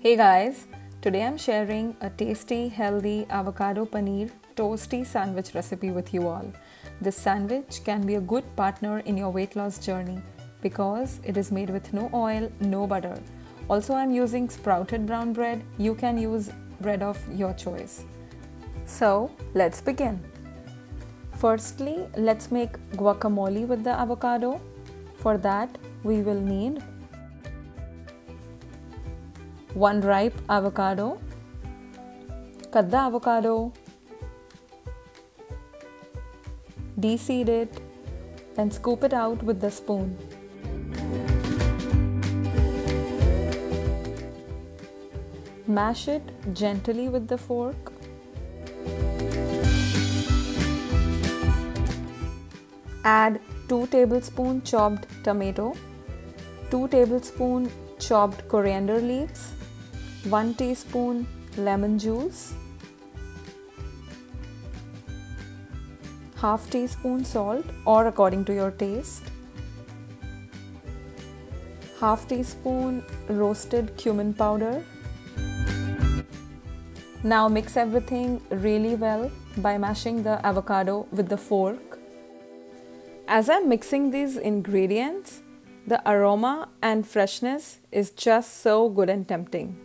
Hey guys, today I'm sharing a tasty, healthy avocado paneer toasty sandwich recipe with you all. This sandwich can be a good partner in your weight loss journey because it is made with no oil, no butter. Also, I'm using sprouted brown bread. You can use bread of your choice. So, let's begin. Firstly, let's make guacamole with the avocado. For that, we will need 1 ripe avocado. Cut the avocado, de-seed it, then scoop it out with the spoon. Mash it gently with the fork. Add 2 tablespoons chopped tomato, 2 tablespoons chopped coriander leaves, 1 teaspoon lemon juice, half teaspoon salt or according to your taste, half teaspoon roasted cumin powder. Now mix everything really well by mashing the avocado with the fork. As I'm mixing these ingredients, the aroma and freshness is just so good and tempting.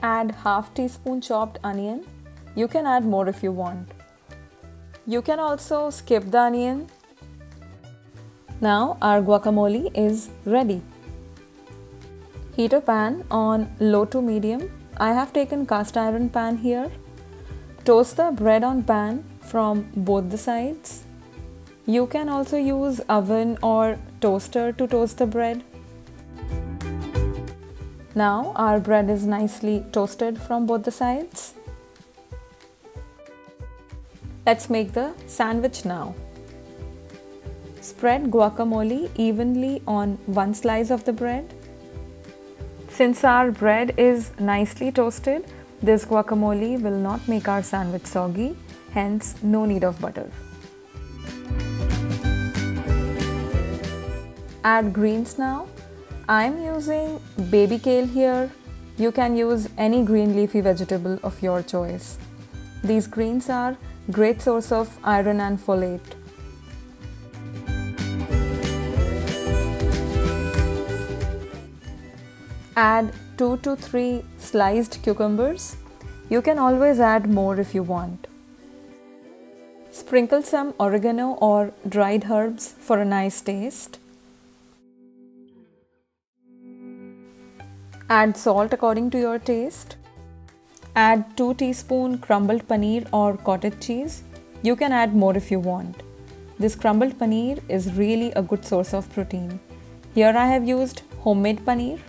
Add half teaspoon chopped onion. You can add more if you want. You can also skip the onion. Now our guacamole is ready. Heat a pan on low to medium. I have taken cast iron pan here. Toast the bread on pan from both the sides. You can also use oven or toaster to toast the bread. Now our bread is nicely toasted from both the sides. Let's make the sandwich now. Spread guacamole evenly on one slice of the bread. Since our bread is nicely toasted, this guacamole will not make our sandwich soggy, hence no need of butter. Add greens now. I'm using baby kale here. You can use any green leafy vegetable of your choice. These greens are great source of iron and folate. Add 2 to 3 sliced cucumbers. You can always add more if you want. Sprinkle some oregano or dried herbs for a nice taste. Add salt according to your taste. Add 2 teaspoons crumbled paneer or cottage cheese. You can add more if you want. This crumbled paneer is really a good source of protein. Here I have used homemade paneer.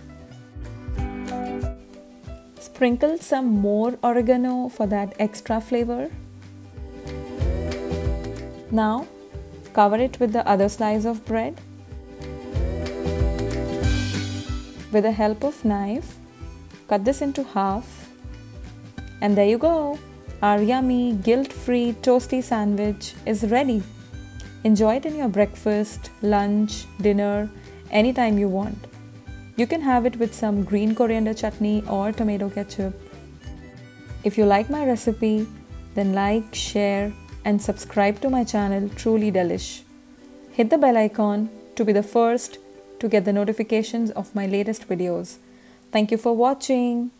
Sprinkle some more oregano for that extra flavor. Now cover it with the other slice of bread. With the help of knife, cut this into half. And there you go! Our yummy, guilt-free toasty sandwich is ready. Enjoy it in your breakfast, lunch, dinner, anytime you want. You can have it with some green coriander chutney or tomato ketchup. If you like my recipe, then like, share and subscribe to my channel Truly Delish. Hit the bell icon to be the first to get the notifications of my latest videos. Thank you for watching.